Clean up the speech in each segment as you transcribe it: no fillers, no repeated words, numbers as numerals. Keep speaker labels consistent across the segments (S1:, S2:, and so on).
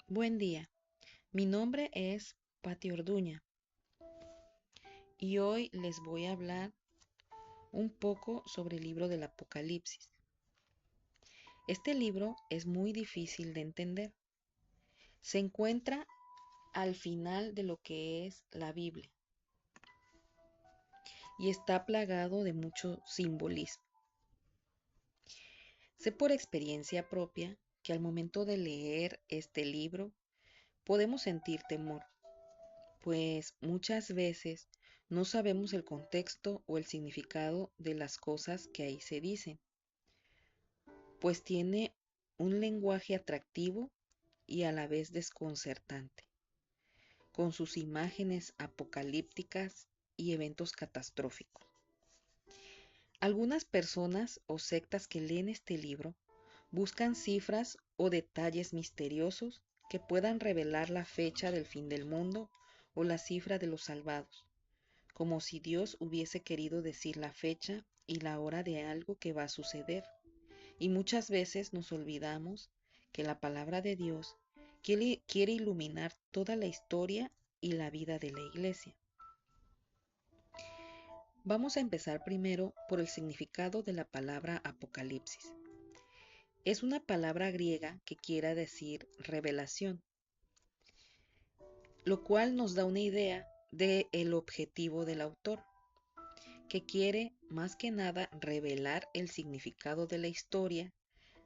S1: Buen día, mi nombre es Patti Orduña y hoy les voy a hablar un poco sobre el libro del Apocalipsis. Este libro es muy difícil de entender. Se encuentra al final de lo que es la Biblia y está plagado de mucho simbolismo. Sé por experiencia propia que al momento de leer este libro podemos sentir temor, pues muchas veces no sabemos el contexto o el significado de las cosas que ahí se dicen, pues tiene un lenguaje atractivo y a la vez desconcertante, con sus imágenes apocalípticas y eventos catastróficos. Algunas personas o sectas que leen este libro buscan cifras o detalles misteriosos que puedan revelar la fecha del fin del mundo o la cifra de los salvados, como si Dios hubiese querido decir la fecha y la hora de algo que va a suceder. Y muchas veces nos olvidamos que la palabra de Dios quiere iluminar toda la historia y la vida de la iglesia. Vamos a empezar primero por el significado de la palabra Apocalipsis. Es una palabra griega que quiere decir revelación, lo cual nos da una idea del objetivo del autor, que quiere más que nada revelar el significado de la historia,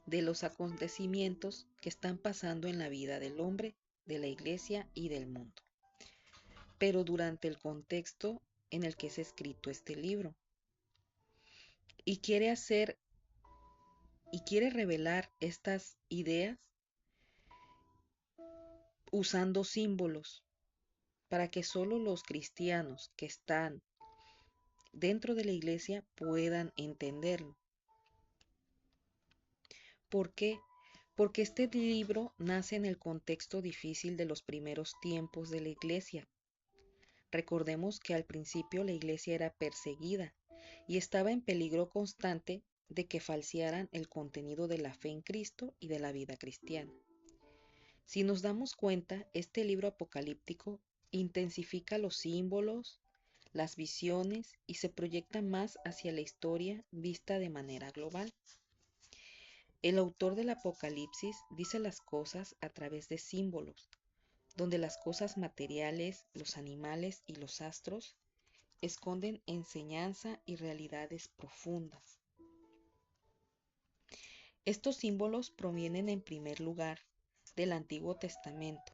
S1: de los acontecimientos que están pasando en la vida del hombre, de la iglesia y del mundo, pero durante el contexto en el que es escrito este libro. Y quiere revelar estas ideas usando símbolos para que solo los cristianos que están dentro de la iglesia puedan entenderlo. ¿Por qué? Porque este libro nace en el contexto difícil de los primeros tiempos de la iglesia. Recordemos que al principio la iglesia era perseguida y estaba en peligro constante de que falsearan el contenido de la fe en Cristo y de la vida cristiana. Si nos damos cuenta, este libro apocalíptico intensifica los símbolos, las visiones y se proyecta más hacia la historia vista de manera global. El autor del Apocalipsis dice las cosas a través de símbolos, donde las cosas materiales, los animales y los astros esconden enseñanza y realidades profundas. Estos símbolos provienen en primer lugar del Antiguo Testamento,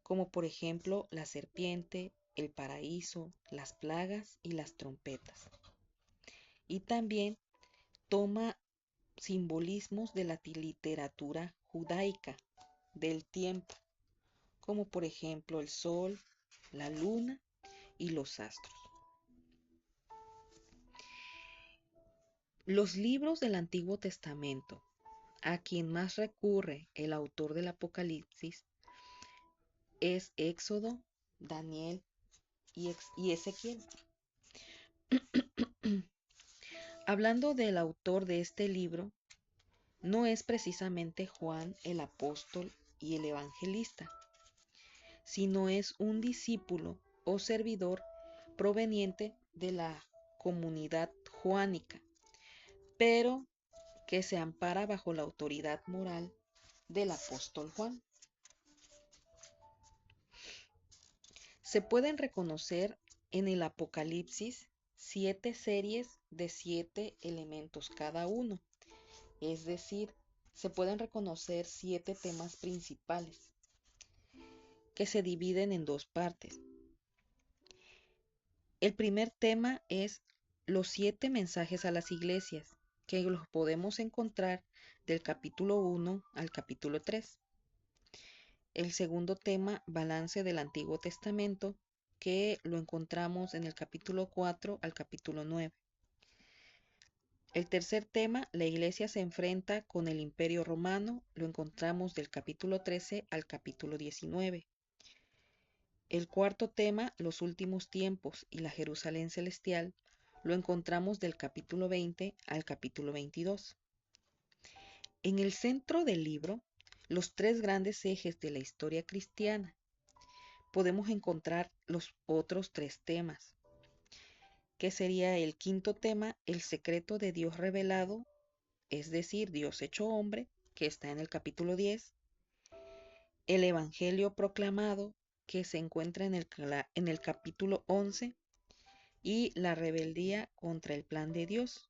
S1: como por ejemplo la serpiente, el paraíso, las plagas y las trompetas. Y también toma simbolismos de la literatura judaica del tiempo, como por ejemplo el sol, la luna y los astros. Los libros del Antiguo Testamento, a quien más recurre el autor del Apocalipsis, es Éxodo, Daniel y Ezequiel. Hablando del autor de este libro, no es precisamente Juan el apóstol y el evangelista, sino es un discípulo o servidor proveniente de la comunidad juánica, pero que se ampara bajo la autoridad moral del apóstol Juan. Se pueden reconocer en el Apocalipsis 7 series de 7 elementos cada uno, es decir, se pueden reconocer 7 temas principales que se dividen en dos partes. El primer tema es los 7 mensajes a las iglesias, que los podemos encontrar del capítulo 1 al capítulo 3. El segundo tema, balance del Antiguo Testamento, que lo encontramos en el capítulo 4 al capítulo 9. El tercer tema, la iglesia se enfrenta con el Imperio Romano, lo encontramos del capítulo 13 al capítulo 19. El cuarto tema, los últimos tiempos y la Jerusalén celestial, lo encontramos del capítulo 20 al capítulo 22. En el centro del libro los tres grandes ejes de la historia cristiana, podemos encontrar los otros tres temas, que sería el quinto tema, el secreto de Dios revelado, es decir, Dios hecho hombre, que está en el capítulo 10, el evangelio proclamado, que se encuentra en el capítulo 11, y la rebeldía contra el plan de Dios,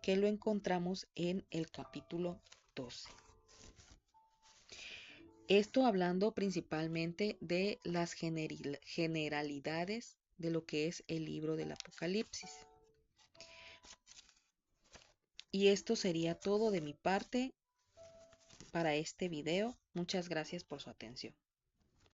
S1: que lo encontramos en el capítulo 12. Esto hablando principalmente de las generalidades de lo que es el libro del Apocalipsis. Y esto sería todo de mi parte para este video. Muchas gracias por su atención.